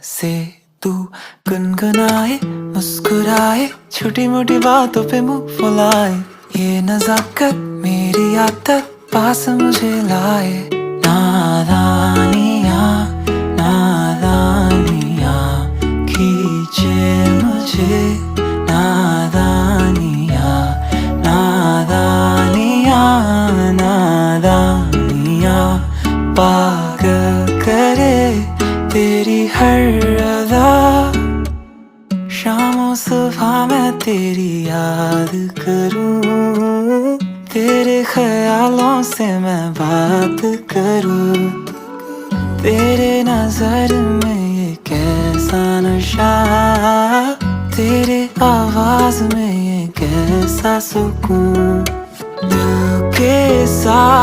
से तू गुनगुनाए, मुस्कुराए, छोटी मोटी बातों पे मुंह फुलाए। ये नजाकत मेरी आदत पास मुझे लाए। नादानियाँ नादानियाँ खींचे मुझे। नादानियाँ नादानियाँ नादानियाँ पागल करे तेरी हर अदा। शामों सुबह मैं तेरी याद करूं, तेरे ख्यालों से मैं बात करूं। तेरे नजर में ये कैसा नशा, तेरे आवाज में ये कैसा सुकून। दिल के साथ